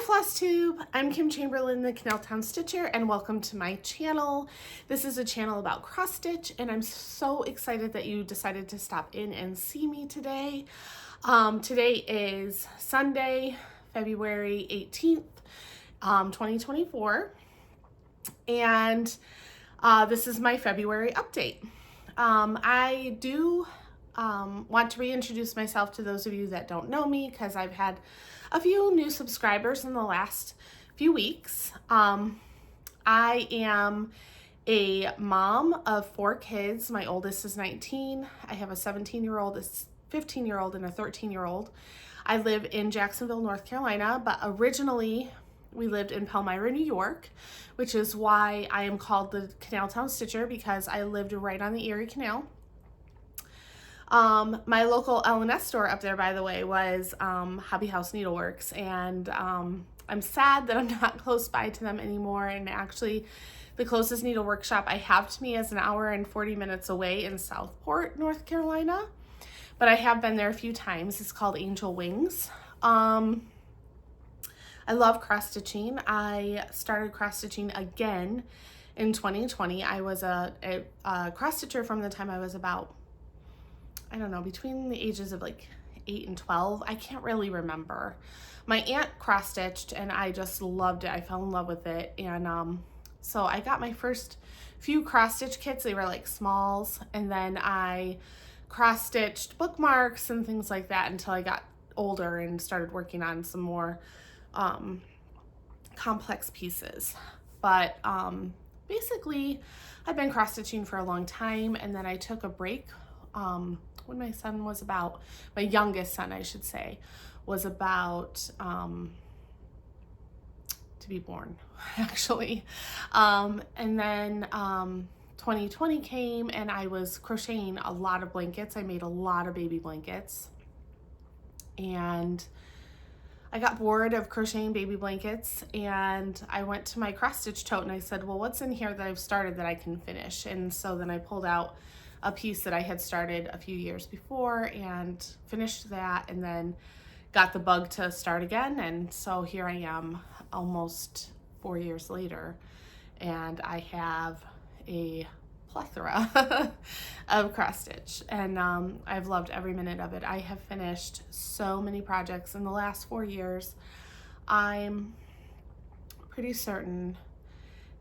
Flosstube, I'm Kim Chamberlain, the Canaltown Stitcher, and welcome to my channel. This is a channel about cross stitch, and I'm so excited that you decided to stop in and see me today. Today is Sunday, February 18th, 2024, and this is my February update. I do want to reintroduce myself to those of you that don't know me, because I've had a few new subscribers in the last few weeks. I am a mom of 4 kids. My oldest is 19. I have a 17-year-old, a 15-year-old, and a 13-year-old. I live in Jacksonville, North Carolina, but originally we lived in Palmyra, New York, which is why I am called the Canaltown Stitcher, because I lived right on the Erie Canal. My local L&S store up there, by the way, was Hobby House Needleworks, and I'm sad that I'm not close by to them anymore. And actually, the closest needlework shop I have to me is an hour and 40 minutes away in Southport, North Carolina. But I have been there a few times. It's called Angel Wings. I love cross stitching. I started cross stitching again in 2020. I was a cross stitcher from the time I was about, I don't know, between the ages of like 8 and 12. I can't really remember. My aunt cross stitched and I just loved it. I fell in love with it. And so I got my first few cross stitch kits. They were like smalls. And then I cross stitched bookmarks and things like that until I got older and started working on some more complex pieces. But basically I've been cross stitching for a long time, and then I took a break when my son was about, my youngest son, I should say, was about to be born, actually. And then 2020 came and I was crocheting a lot of blankets. I made a lot of baby blankets. And I got bored of crocheting baby blankets, and I went to my cross stitch tote and I said, well, what's in here that I've started that I can finish? And so then I pulled out a piece that I had started a few years before and finished that, and then got the bug to start again. And so here I am almost 4 years later, and I have a plethora of cross stitch, and I've loved every minute of it. I have finished so many projects in the last 4 years. I'm pretty certain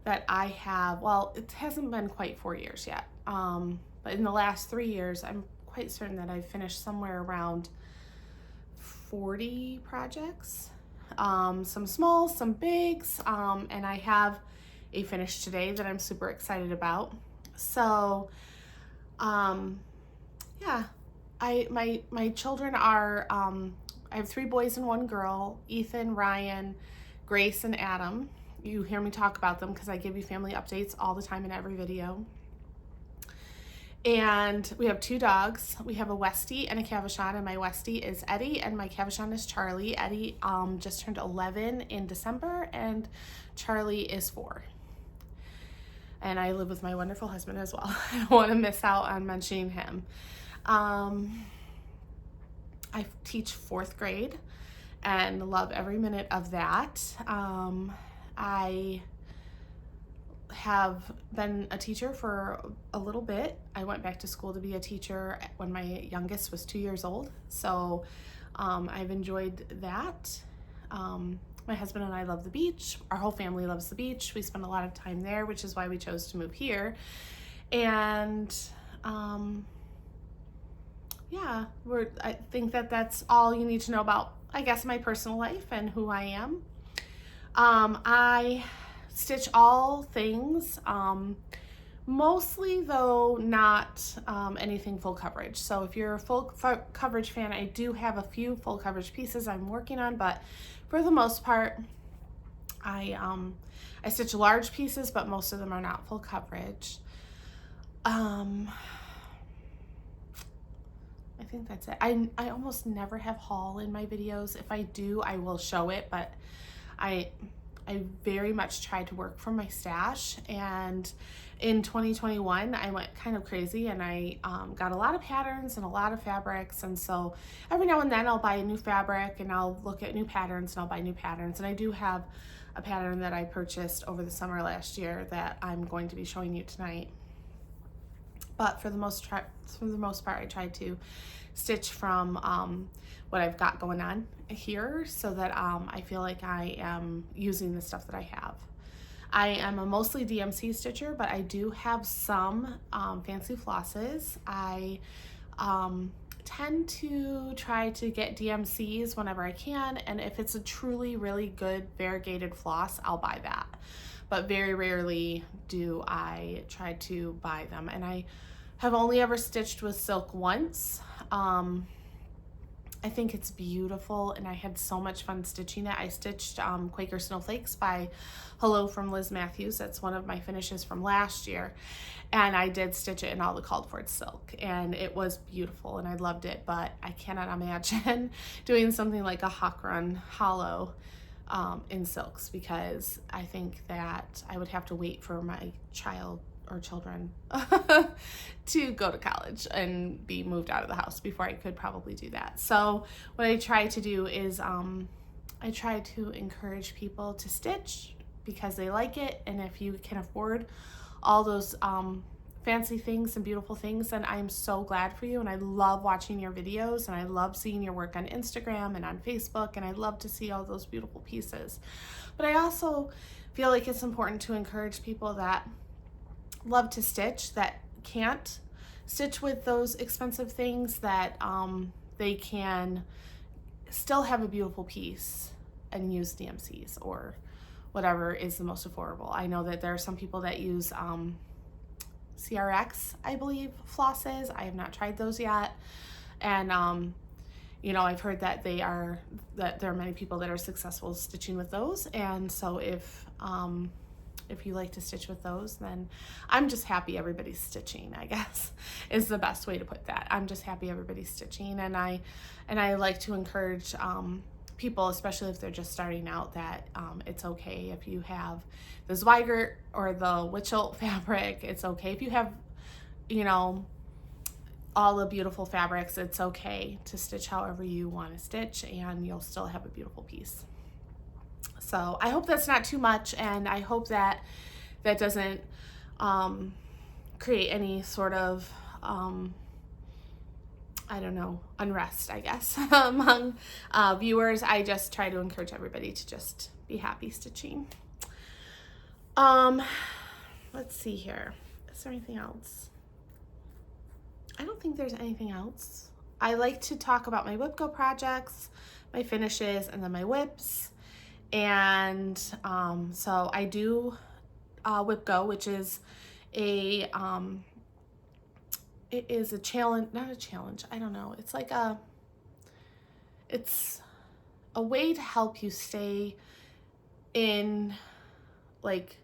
that I have, well, it hasn't been quite 4 years yet, but in the last 3 years, I'm quite certain that I've finished somewhere around 40 projects, some small, some bigs, and I have a finish today that I'm super excited about. So, yeah, my children are, I have 3 boys and 1 girl, Ethan, Ryan, Grace, and Adam. You hear me talk about them because I give you family updates all the time in every video. And we have 2 dogs. We have a Westie and a Cavachon, and my Westie is Eddie and my Cavachon is Charlie. Eddie just turned 11 in December, and Charlie is 4. And I live with my wonderful husband as well. I don't want to miss out on mentioning him. I teach 4th grade and love every minute of that. I have been a teacher for a little bit. I went back to school to be a teacher when my youngest was 2 years old. So I've enjoyed that. My husband and I love the beach. Our whole family loves the beach. We spend a lot of time there, which is why we chose to move here. And yeah, I think that that's all you need to know about, I guess, my personal life and who I am. I stitch all things, mostly though not anything full coverage. So if you're a full coverage fan, I do have a few full coverage pieces I'm working on, but for the most part, I stitch large pieces, but most of them are not full coverage. I think that's it. I almost never have haul in my videos. If I do, I will show it, but I I very much tried to work from my stash, and in 2021 I went kind of crazy, and I got a lot of patterns and a lot of fabrics, and so every now and then I'll buy a new fabric and I'll look at new patterns and I'll buy new patterns. And I do have a pattern that I purchased over the summer last year that I'm going to be showing you tonight. But for the most part, I tried to stitch from what I've got going on here, so that I feel like I am using the stuff that I have. I am a mostly DMC stitcher, but I do have some fancy flosses. I tend to try to get DMCs whenever I can, and if it's a truly really good variegated floss, I'll buy that. But very rarely do I try to buy them, and I have only ever stitched with silk once. I think it's beautiful, and I had so much fun stitching it. I stitched Quaker Snowflakes by Hello from Liz Matthews. That's one of my finishes from last year, and I did stitch it in all the called for silk, and it was beautiful and I loved it. But I cannot imagine doing something like a Hawk Run Hollow in silks, because I think that I would have to wait for my child or children to go to college and be moved out of the house before I could probably do that. So what I try to do is I try to encourage people to stitch because they like it, and if you can afford all those fancy things and beautiful things, then I'm so glad for you, and I love watching your videos, and I love seeing your work on Instagram and on Facebook, and I love to see all those beautiful pieces. But I also feel like it's important to encourage people that love to stitch, that can't stitch with those expensive things, that they can still have a beautiful piece and use DMCs or whatever is the most affordable. I know that there are some people that use CRX, I believe, flosses. I have not tried those yet, and you know, I've heard that there are many people that are successful stitching with those, and so if you like to stitch with those, then I'm just happy everybody's stitching, I guess, is the best way to put that. I'm just happy everybody's stitching, and I like to encourage people, especially if they're just starting out, that it's okay if you have the Zweigert or the Witchelt fabric. It's okay if you have, you know, all the beautiful fabrics. It's okay to stitch however you want to stitch, and you'll still have a beautiful piece. So I hope that's not too much, and I hope that that doesn't create any sort of, I don't know, unrest, I guess, among viewers. I just try to encourage everybody to just be happy stitching. Let's see here. Is there anything else? I don't think there's anything else. I like to talk about my WhipGo projects, my finishes, and then my whips. And so I do WhipGo, which is a it is a challenge, not a challenge, I don't know, it's like it's a way to help you stay in, like,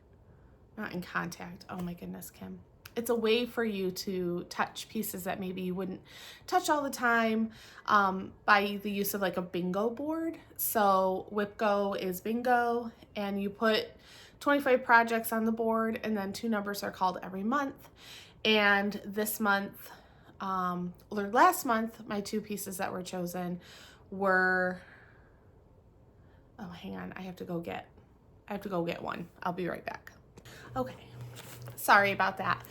not in contact, oh my goodness, Kim. It's a way for you to touch pieces that maybe you wouldn't touch all the time, by the use of like a bingo board. So WhipGo is bingo, and you put 25 projects on the board, and then 2 numbers are called every month. And this month, or last month, my 2 pieces that were chosen were, oh, hang on, I have to go get one. I'll be right back. Okay. Sorry about that.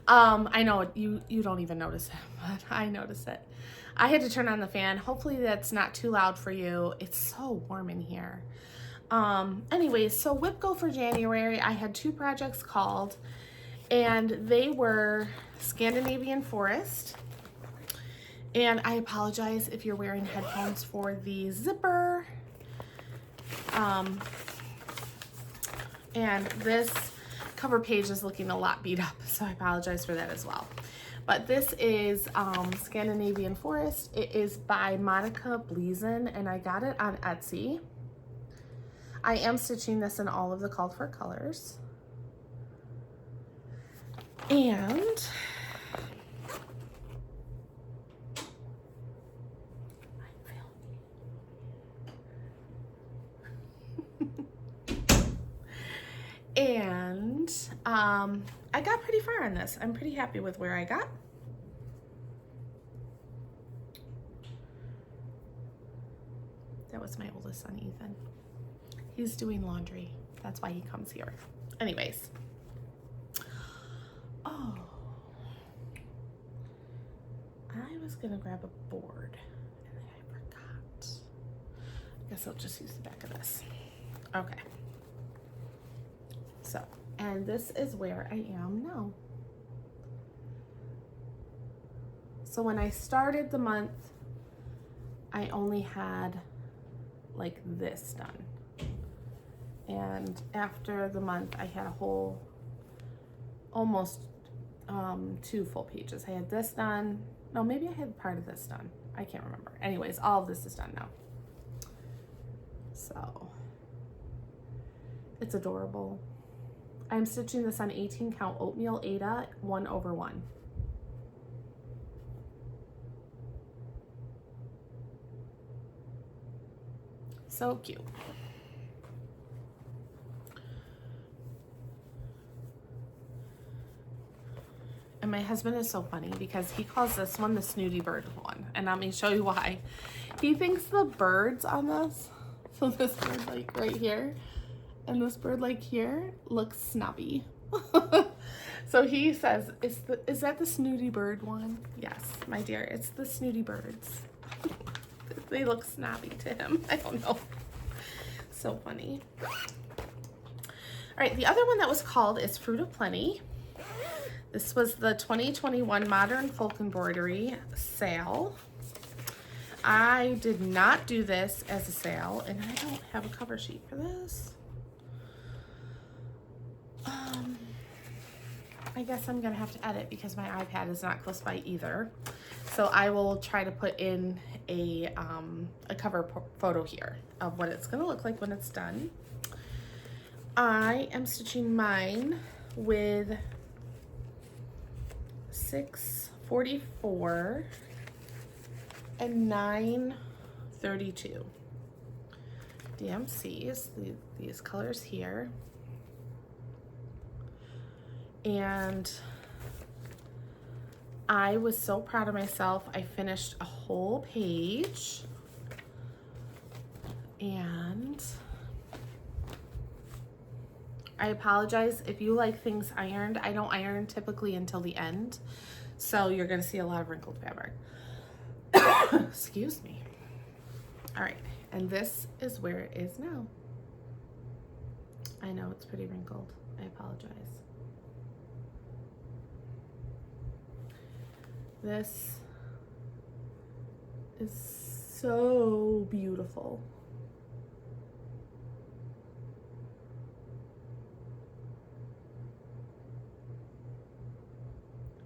I know you don't even notice it, but I notice it. I had to turn on the fan. Hopefully that's not too loud for you. It's so warm in here. Anyways, so WhipGo for January, I had 2 projects called, and they were Scandinavian Forest. And I apologize if you're wearing headphones for the zipper. And this cover page is looking a lot beat up, so I apologize for that as well. But this is Scandinavian Forest. It is by Monica Bleason, and I got it on Etsy. I am stitching this in all of the called for colors. And And I got pretty far on this. I'm pretty happy with where I got. That was my oldest son, Ethan. He's doing laundry. That's why he comes here. Anyways. Oh. I was gonna grab a board and then I forgot. I guess I'll just use the back of this. Okay. So, and this is where I am now. So when I started the month, I only had like this done. And after the month, I had a whole, almost 2 full pages. I had this done. No, maybe I had part of this done. I can't remember. Anyways, all of this is done now. So, it's adorable. I'm stitching this on 18 count oatmeal Aida 1/1. So cute. And my husband is so funny because he calls this one the snooty bird one. And let me show you why. He thinks the birds on this, so this bird like right here, and this bird like here, looks snobby. So he says, is that the snooty bird one? Yes, my dear, it's the snooty birds. They look snobby to him. I don't know. So funny. All right, the other one that was called is Fruit of Plenty. This was the 2021 Modern Folk Embroidery sale. I did not do this as a sale, and I don't have a cover sheet for this. I guess I'm gonna have to edit because my iPad is not close by either. So I will try to put in a cover photo here of what it's gonna look like when it's done. I am stitching mine with 644 and 932 DMCs, these colors here. And I was so proud of myself. I finished a whole page, and I apologize if you like things ironed. I don't iron typically until the end, so you're gonna see a lot of wrinkled fabric. Excuse me. All right, and this is where it is now. I know it's pretty wrinkled. I apologize. This is so beautiful.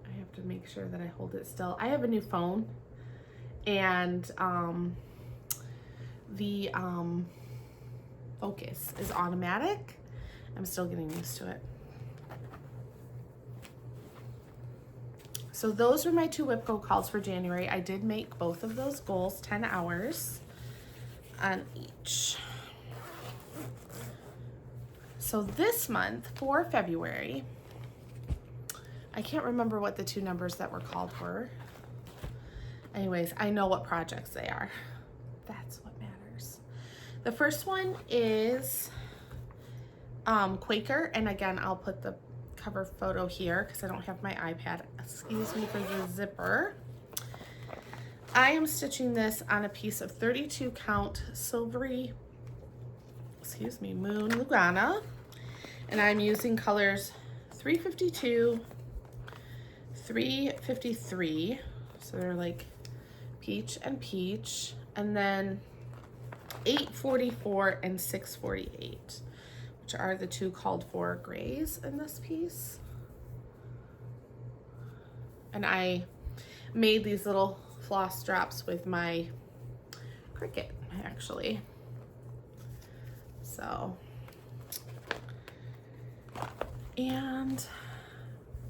I have to make sure that I hold it still. I have a new phone, and the focus is automatic. I'm still getting used to it. So those were my 2 WIP goal calls for January. I did make both of those goals 10 hours on each. So this month for February, I can't remember what the 2 numbers that were called were. Anyways, I know what projects they are. That's what matters. The first one is Quaker, and again, I'll put the cover photo here because I don't have my iPad. Excuse me for the zipper. I am stitching this on a piece of 32 count silvery, Moon Lugana, and I'm using colors 352, 353, so they're like peach and peach, and then 844 and 648. Which are the 2 called for grays in this piece. And I made these little floss drops with my Cricut, actually. So, and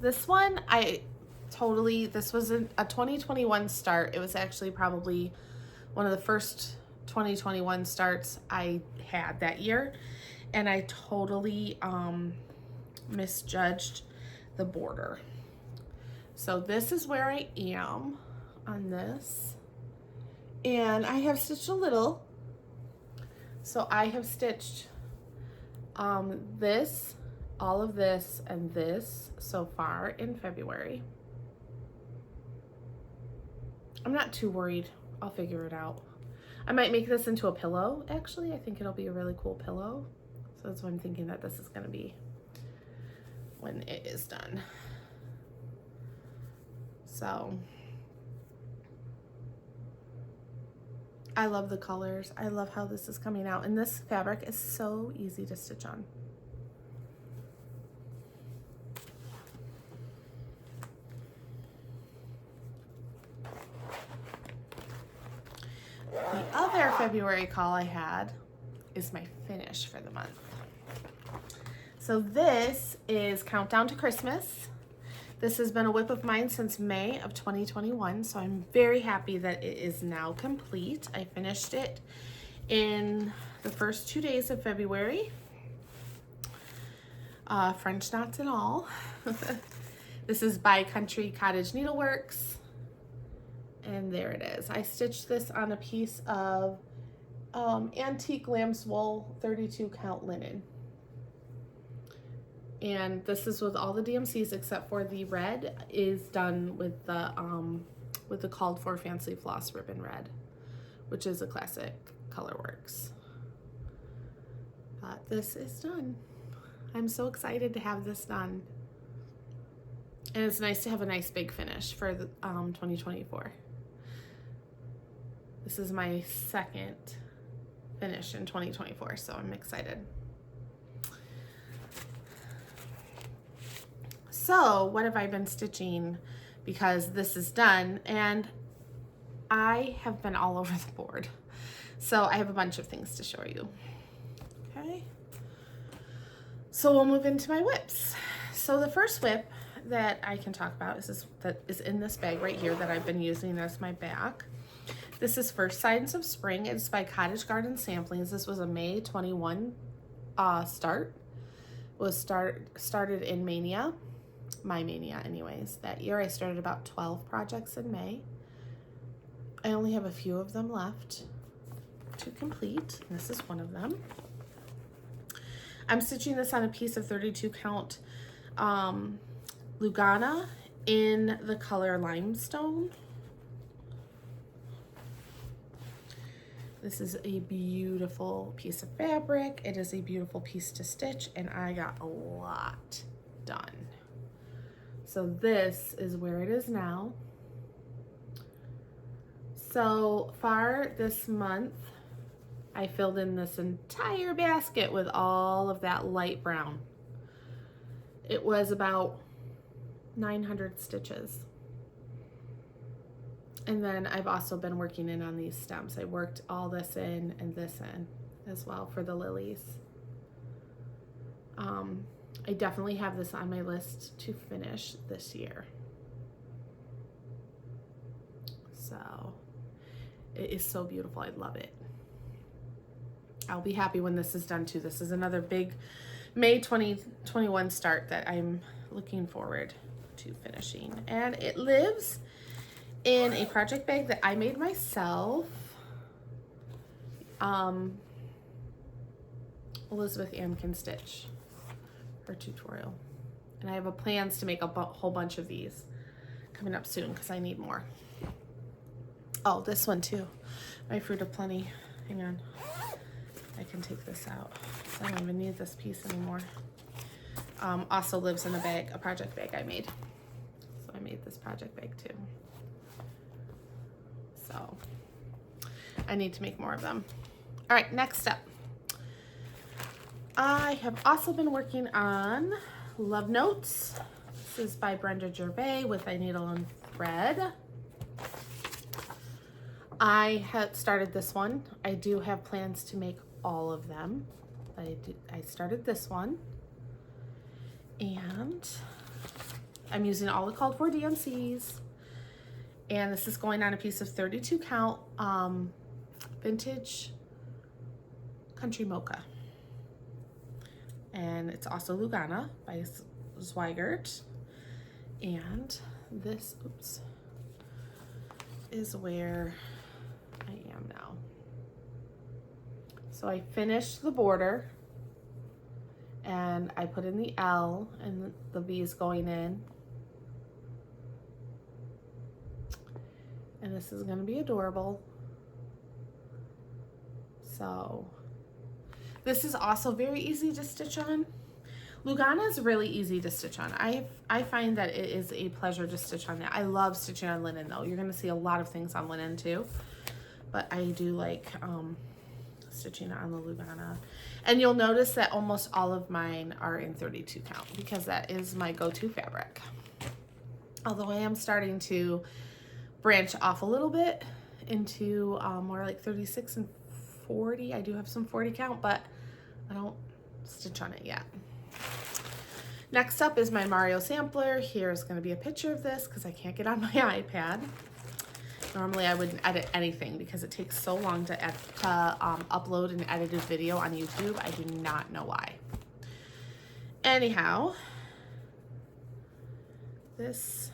this one, this was a 2021 start. It was actually probably one of the first 2021 starts I had that year. And I totally misjudged the border. So this is where I am on this. And I have stitched a little. So I have stitched this, all of this, and this so far in February. I'm not too worried. I'll figure it out. I might make this into a pillow, actually. I think it'll be a really cool pillow. So that's what I'm thinking that this is gonna be when it is done. So I love the colors. I love how this is coming out. And this fabric is so easy to stitch on. The other February call I had is my finish for the month. So this is Countdown to Christmas. This has been a whip of mine since May of 2021, so I'm very happy that it is now complete. I finished it in the first 2 days of February. French knots and all. This is by Country Cottage Needleworks. And there it is. I stitched this on a piece of antique lamb's wool 32 count linen. And this is with all the DMCs except for the red is done with the called for fancy floss ribbon red, which is a classic Colorworks. But this is done. I'm so excited to have this done. And it's nice to have a nice big finish for the 2024. This is my second finish in 2024, so I'm excited. So what have I been stitching? Because this is done, and I have been all over the board. So I have a bunch of things to show you. Okay. So we'll move into my whips. So the first whip that I can talk about is this, that is in this bag right here that I've been using as my back. This is First Signs of Spring. It's by Cottage Garden Samplings. This was a May 21 start. It was started in Mania, my Mania anyways. That year I started about 12 projects in May. I only have a few of them left to complete. This is one of them. I'm stitching this on a piece of 32 count Lugana in the color Limestone. This is a beautiful piece of fabric. It is a beautiful piece to stitch, and I got a lot done. So this is where it is now. So far this month, I filled in this entire basket with all of that light brown. It was about 900 stitches. And then I've also been working in on these stems. I worked all this in and this in as well for the lilies. I definitely have this on my list to finish this year. So it is so beautiful. I love it. I'll be happy when this is done too. This is another big May 2021 start that I'm looking forward to finishing. And it lives in a project bag that I made myself. Elizabeth Ann can stitch her tutorial. And I have plans to make a whole bunch of these coming up soon because I need more. Oh, this one too. My Fruit of Plenty. Hang on. I can take this out. I don't even need this piece anymore. Also lives in a bag, a project bag I made. So I made this project bag too. So I need to make more of them. All right, next step. I have also been working on Love Notes. This is by Brenda Gervais with a needle and thread. I had started this one. I do have plans to make all of them. I started this one. And I'm using all the called for DMCs. And this is going on a piece of 32 count vintage country mocha. and it's also Lugana by Zweigert. And this, oops, is where I am now. So I finished the border and I put in the L and the V is going in. And this is going to be adorable. So this is also very easy to stitch on. Lugana is really easy to stitch on. I find that it is a pleasure to stitch on that. I love stitching on linen though. You're going to see a lot of things on linen too. But I do like stitching on the Lugana. And you'll notice that almost all of mine are in 32 count because that is my go-to fabric. Although I am starting to branch off a little bit into more like 36 and 40. I do have some 40 count, but I don't stitch on it yet. Next up is my Mario sampler. Here's going to be a picture of this because I can't get on my iPad. Normally I wouldn't edit anything because it takes so long to upload an edited video on YouTube. I do not know why. Anyhow, this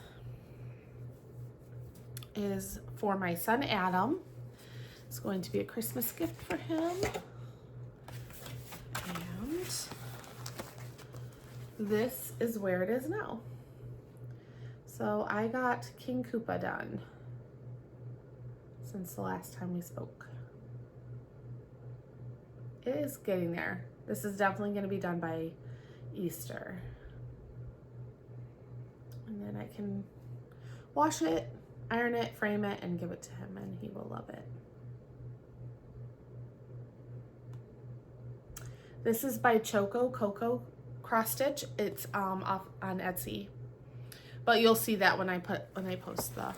is for my son Adam. It's going to be a Christmas gift for him. And this is where it is now. So I got King Koopa done since the last time we spoke. It is getting there. This is definitely going to be done by Easter. And then I can wash it, iron it, frame it, and give it to him, and he will love it. This is by Choco Coco Cross Stitch. It's off on Etsy, but you'll see that when I post the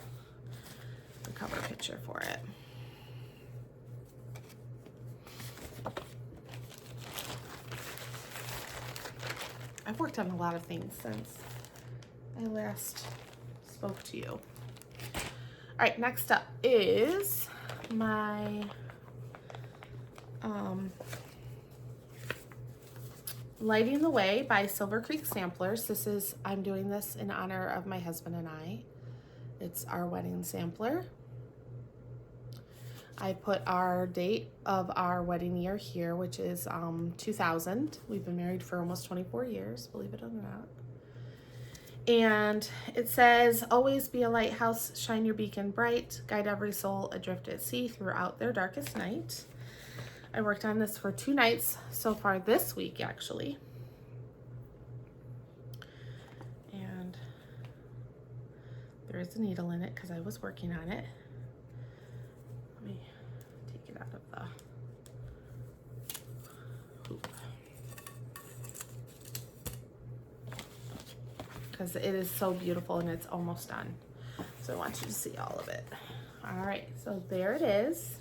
cover picture for it. I've worked on a lot of things since I last spoke to you. All right, next up is my Lighting the Way by Silver Creek Samplers. I'm doing this in honor of my husband and I. It's our wedding sampler. I put our date of our wedding year here, which is 2000. We've been married for almost 24 years, believe it or not. And it says, always be a lighthouse, shine your beacon bright, guide every soul adrift at sea throughout their darkest night. I worked on this for 2 nights so far this week, actually. And there is a needle in it because I was working on it. Let me take it out of the hoop, because it is so beautiful and it's almost done. So I want you to see all of it. All right, so there it is.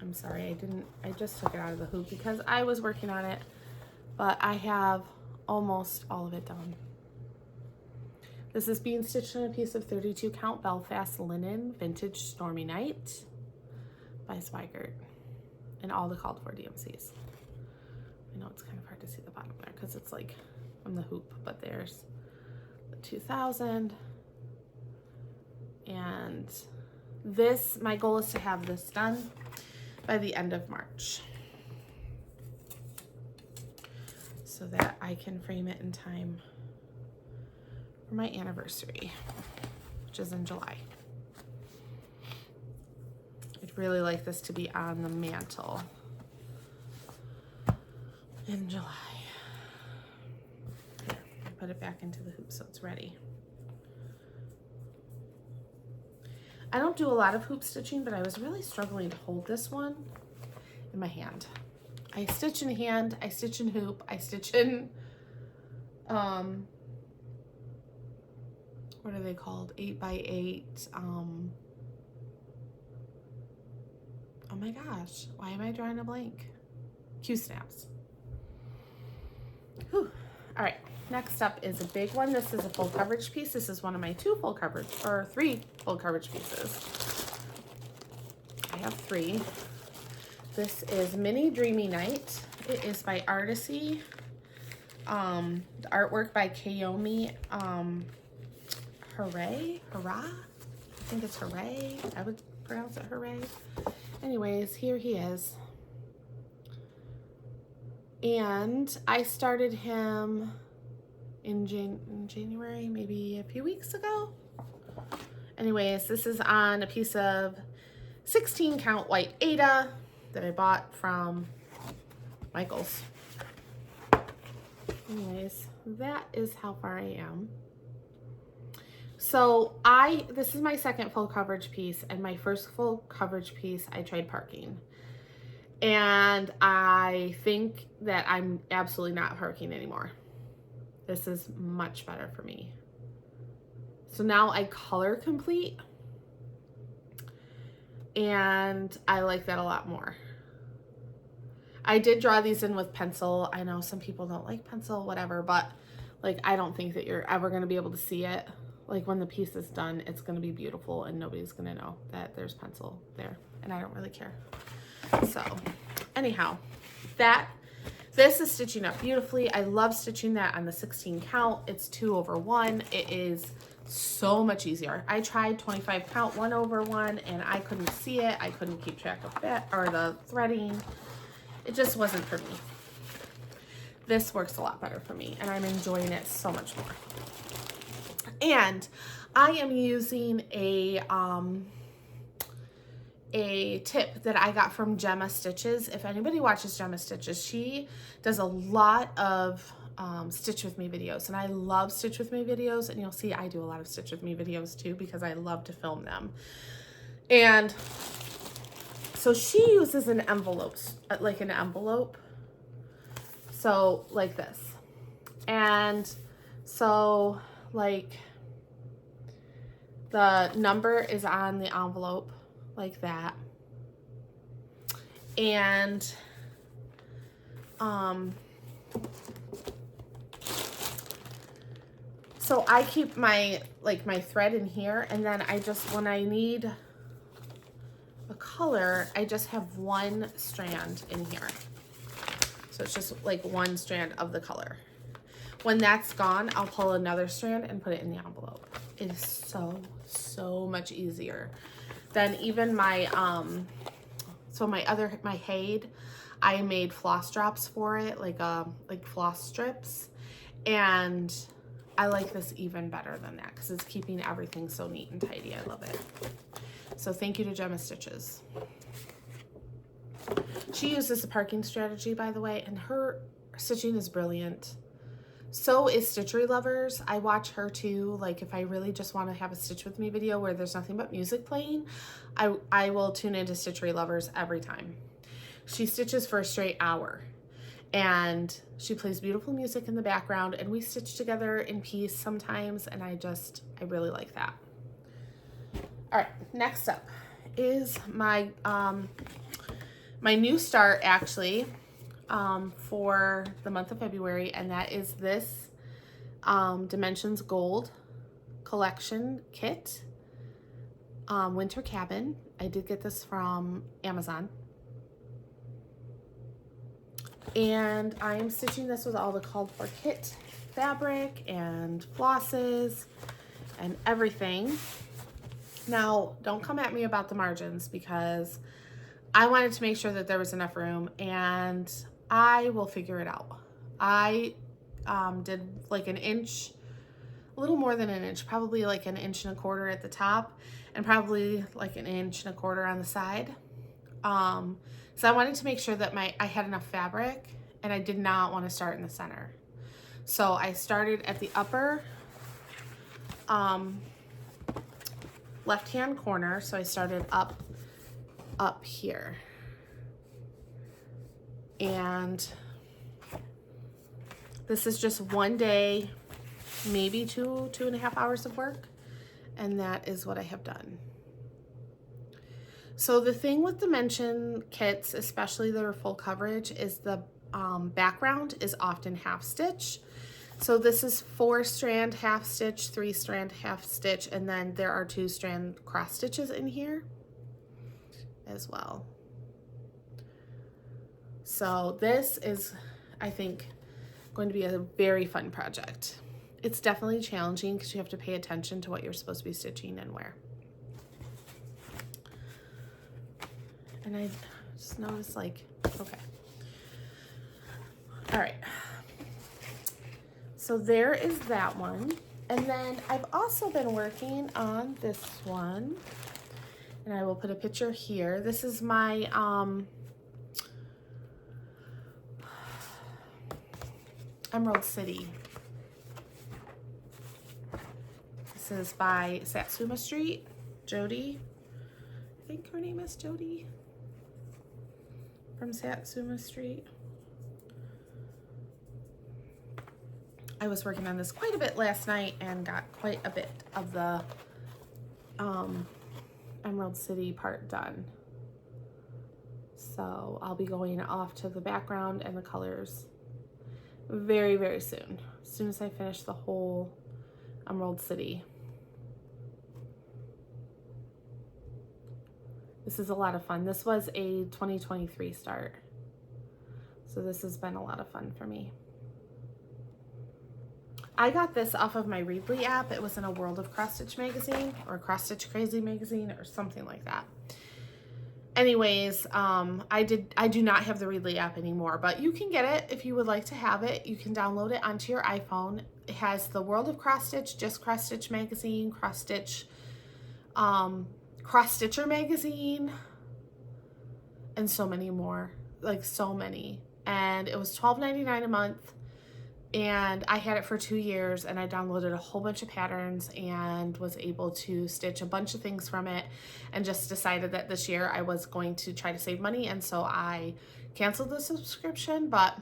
I'm sorry, I just took it out of the hoop because I was working on it, but I have almost all of it done. This is being stitched on a piece of 32 count Belfast linen vintage Stormy Night by Zweigert and all the called for DMCs. I know it's kind of hard to see the bottom there because it's like from the hoop, but there's the 2000. And this, my goal is to have this done by the end of March so that I can frame it in time for my anniversary, which is in July. I'd really like this to be on the mantle in July. Here, I put it back into the hoop so it's ready. I don't do a lot of hoop stitching, but I was really struggling to hold this one in my hand. I stitch in hand, I stitch in hoop, I stitch in, what are they called? 8x8, oh my gosh, why am I drawing a blank? Q-snaps. Whew. All right, next up is a big one. This is a full coverage piece. This is one of my 3 full coverage pieces. I have 3. This is Mini Dreamy Night. It is by Artisy. The artwork by Kayomi. Hurrah? I think it's Hooray. I would pronounce it Hooray. Anyways, here he is. And I started him in January, maybe a few weeks ago. Anyways, this is on a piece of 16 count white Aida that I bought from Michael's. Anyways, that is how far I am. So this is my second full coverage piece, and my first full coverage piece I tried parking. And I think that I'm absolutely not parking anymore. This is much better for me. So now I color complete, and I like that a lot more. I did draw these in with pencil. I know some people don't like pencil, whatever, but like I don't think that you're ever going to be able to see it. Like when the piece is done, it's going to be beautiful and nobody's going to know that there's pencil there, and I don't really care. So anyhow, this is stitching up beautifully. I love stitching that on the 16 count. It's 2/1. It is so much easier. I tried 25 count 1/1 and I couldn't see it. I couldn't keep track of that or the threading. It just wasn't for me. This works a lot better for me, and I'm enjoying it so much more. And I am using a tip that I got from Gemma Stitches. If anybody watches Gemma Stitches, she does a lot of Stitch With Me videos, and I love Stitch With Me videos, and you'll see I do a lot of Stitch With Me videos too because I love to film them. And so she uses an envelope, like an envelope, so like this. And so like the number is on the envelope like that. And so I keep my thread in here, and then I just, when I need a color, I just have one strand in here. So it's just like one strand of the color. When that's gone, I'll pull another strand and put it in the envelope. It is so much easier than even my my Haid. I made floss drops for it, like floss strips, and I like this even better than that because it's keeping everything so neat and tidy. I love it. So thank you to Gemma Stitches. She uses a parking strategy, by the way, and her stitching is brilliant. So is Stitchery Lovers. I watch her too. Like if I really just want to have a Stitch With Me video where there's nothing but music playing, I will tune into Stitchery Lovers every time. She stitches for a straight hour, and she plays beautiful music in the background, and we stitch together in peace sometimes, and I really like that. All right, next up is my my new start actually for the month of February, and that is this Dimensions Gold collection kit, Winter Cabin. I did get this from Amazon, and I am stitching this with all the called for kit fabric and flosses and everything. Now, don't come at me about the margins because I wanted to make sure that there was enough room, and I will figure it out. I did like an inch, a little more than an inch, probably like an 1.25 inches at the top and probably like 1.25 inches on the side. So I wanted to make sure that I had enough fabric, and I did not want to start in the center. So I started at the upper left-hand corner. So I started up here, and this is just one day, maybe 2.5 hours of work, and that is what I have done. So the thing with dimension kits, especially that are full coverage, is the background is often half stitch. So this is 4-strand half stitch, 3-strand half stitch, and then there are 2-strand cross stitches in here as well. So this is, I think, going to be a very fun project. It's definitely challenging because you have to pay attention to what you're supposed to be stitching and where. And I just noticed, like, okay. All right. So there is that one. And then I've also been working on this one. And I will put a picture here. This is my Emerald City. This is by Satsuma Street, Jody. I think her name is Jody from Satsuma Street. I was working on this quite a bit last night and got quite a bit of the Emerald City part done. So I'll be going off to the background and the colors very, very soon. As soon as I finish the whole Emerald City. This is a lot of fun. This was a 2023 start. So this has been a lot of fun for me. I got this off of my Readly app. It was in a World of Cross Stitch magazine or Cross Stitch Crazy magazine or something like that. Anyways, I do not have the Readly app anymore, but you can get it if you would like to have it. You can download it onto your iPhone. It has the World of Cross Stitch, Just Cross Stitch magazine, Cross Stitch, Cross Stitcher magazine, and so many more, like so many. And it was $12.99 a month. And I had it for 2 years, and I downloaded a whole bunch of patterns and was able to stitch a bunch of things from it, and just decided that this year I was going to try to save money, and so I canceled the subscription, but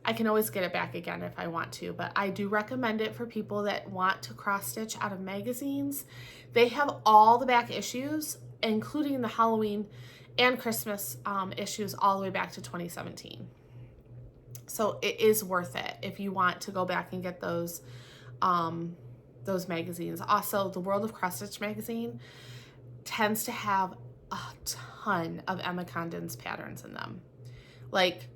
I can always get it back again if I want to. But I do recommend it for people that want to cross stitch out of magazines. They have all the back issues, including the Halloween and Christmas issues all the way back to 2017. So it is worth it if you want to go back and get those magazines. Also, the World of Cross Stitch magazine tends to have a ton of Emma Condon's patterns in them. Like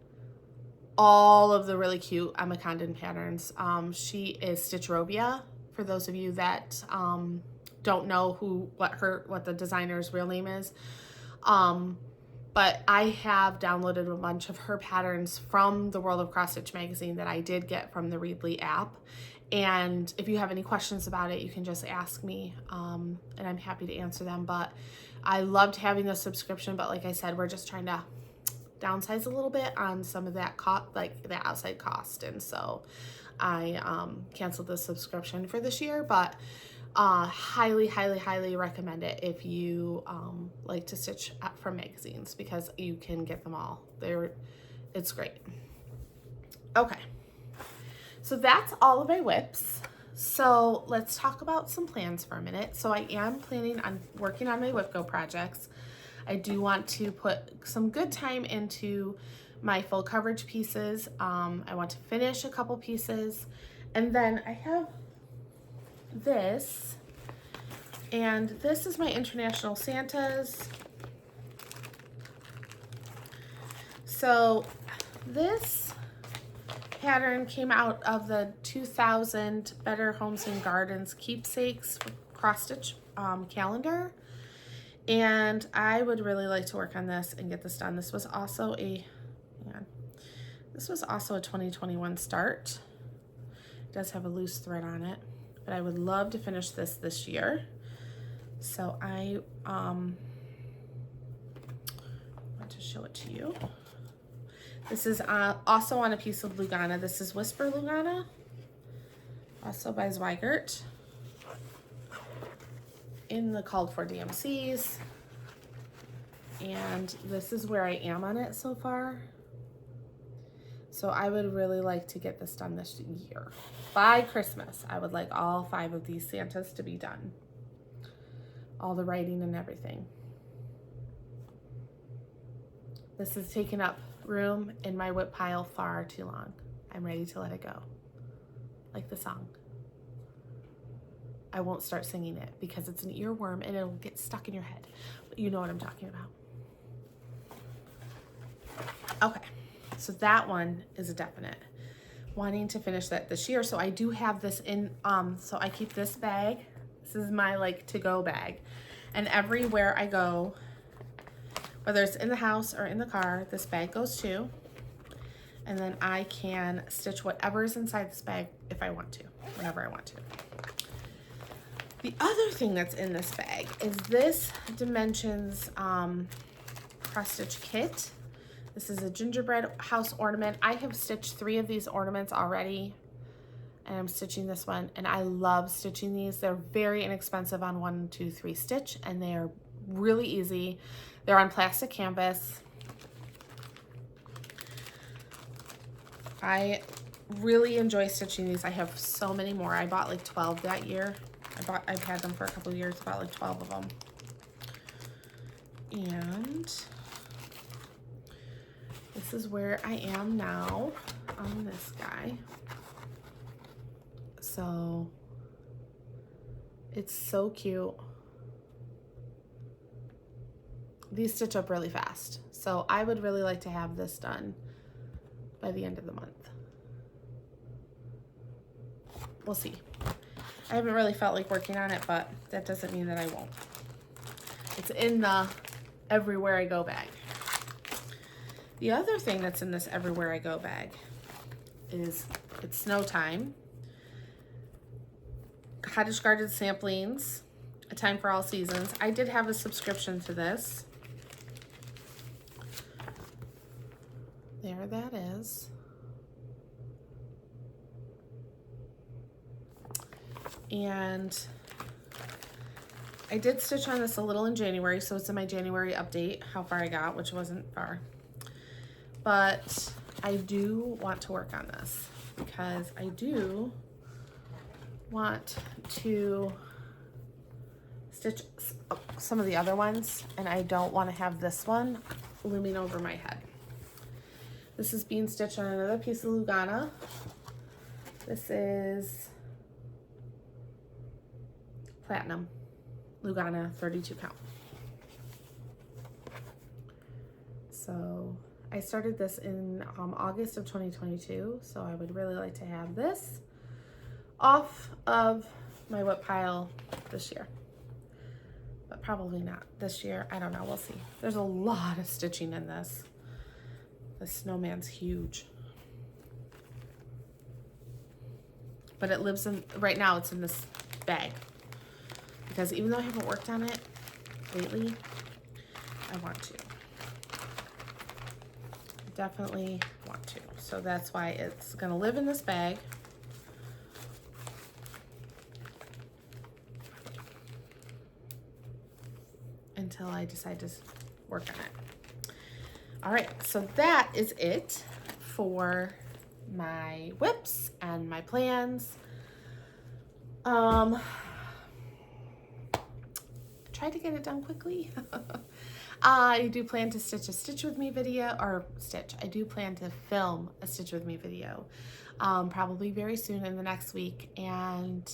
all of the really cute Emma Condon patterns. She is Stitchrobia, for those of you that don't know what the designer's real name is. But I have downloaded a bunch of her patterns from the World of Cross Stitch magazine that I did get from the Readly app. And if you have any questions about it, you can just ask me, and I'm happy to answer them. But I loved having the subscription, but like I said, we're just trying to downsize a little bit on some of that like the outside cost. And so I canceled the subscription for this year, but highly, highly, highly recommend it if you like to stitch from magazines, because you can get them all. It's great. Okay, so that's all of my whips. So let's talk about some plans for a minute. So I am planning on working on my Whip Go projects. I do want to put some good time into my full coverage pieces. I want to finish a couple pieces, and then I have this, and this is my International Santas. So this pattern came out of the 2000 Better Homes and Gardens Keepsakes cross stitch calendar, and I would really like to work on this and get this done. This was also a 2021 start. It does have a loose thread on it, but I would love to finish this year. So I want to show it to you. This is also on a piece of Lugana. This is Whisper Lugana, also by Zweigert, in the called for DMCs. And this is where I am on it so far. So I would really like to get this done this year. By Christmas, I would like all 5 of these Santas to be done. All the writing and everything. This has taken up room in my whip pile far too long. I'm ready to let it go. Like the song. I won't start singing it because it's an earworm and it'll get stuck in your head. But you know what I'm talking about. Okay. So that one is a definite. Wanting to finish that this year. So I do have this in, so I keep this bag. This is my like to-go bag. And everywhere I go, whether it's in the house or in the car, this bag goes too. And then I can stitch whatever is inside this bag if I want to, whenever I want to. The other thing that's in this bag is this Dimensions cross stitch kit. This is a gingerbread house ornament. I have stitched 3 of these ornaments already, and I'm stitching this one, and I love stitching these. They're very inexpensive on 1, 2, 3 stitch, and they are really easy. They're on plastic canvas. I really enjoy stitching these. I have so many more. I bought like 12 that year. I've had them for a couple of years, about like 12 of them. And this is where I am now on this guy. So it's so cute. These stitch up really fast. So I would really like to have this done by the end of the month. We'll see. I haven't really felt like working on it, but that doesn't mean that I won't. It's in the Everywhere I Go bag. The other thing that's in this Everywhere I Go bag is It's Snow Time, Cottage Garden Samplings, A Time for All Seasons. I did have a subscription to this. There that is. And I did stitch on this a little in January, so it's in my January update, how far I got, which wasn't far. But I do want to work on this because I do want to stitch some of the other ones, and I don't want to have this one looming over my head. This is being stitched on another piece of Lugana. This is Platinum Lugana 32 count. So I started this in August of 2022, so I would really like to have this off of my WIP pile this year, but probably not this year. I don't know, we'll see. There's a lot of stitching in this. The snowman's huge, but it lives in, right now it's in this bag, because even though I haven't worked on it lately, I want to. Definitely want to. So that's why it's gonna live in this bag. Until I decide to work on it. All right, so that is it for my WIPs and my plans. Tried to get it done quickly. I do plan to stitch a Stitch With Me video, I do plan to film a Stitch With Me video, probably very soon in the next week, and,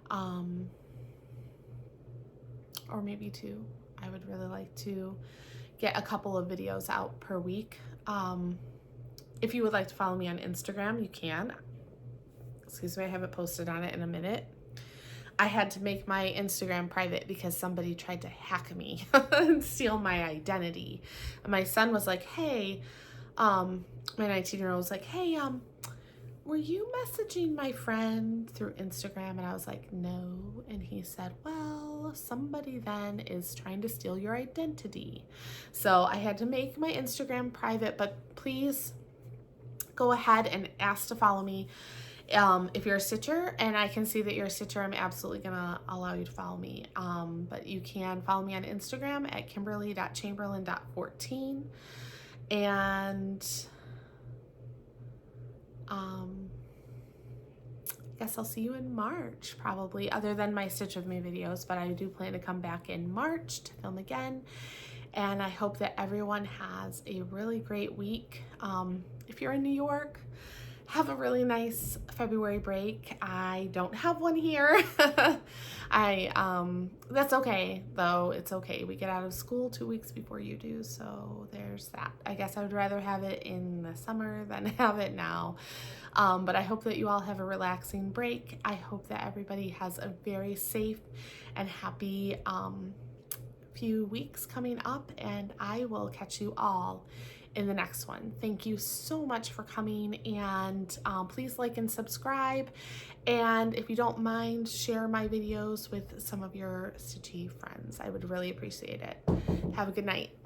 or maybe 2. I would really like to get a couple of videos out per week. If you would like to follow me on Instagram, you can. Excuse me, I haven't posted on it in a minute. I had to make my Instagram private because somebody tried to hack me and steal my identity. And my son was like, hey, my 19-year-old was like, hey, were you messaging my friend through Instagram? And I was like, no. And he said, well, somebody then is trying to steal your identity. So I had to make my Instagram private, but please go ahead and ask to follow me. If you're a stitcher and I can see that you're a stitcher, I'm absolutely gonna allow you to follow me. But you can follow me on Instagram at kimberly.chamberlain.14. And I guess I'll see you in March, probably, other than my Stitch With Me videos, but I do plan to come back in March to film again. And I hope that everyone has a really great week. If you're in New York, have a really nice February break. I don't have one here. That's okay though. It's okay. We get out of school 2 weeks before you do, so there's that. I guess I would rather have it in the summer than have it now. But I hope that you all have a relaxing break. I hope that everybody has a very safe and happy few weeks coming up, and I will catch you all in the next one. Thank you so much for coming, and please like and subscribe, and if you don't mind, share my videos with some of your stitchy friends. I would really appreciate it. Have a good night.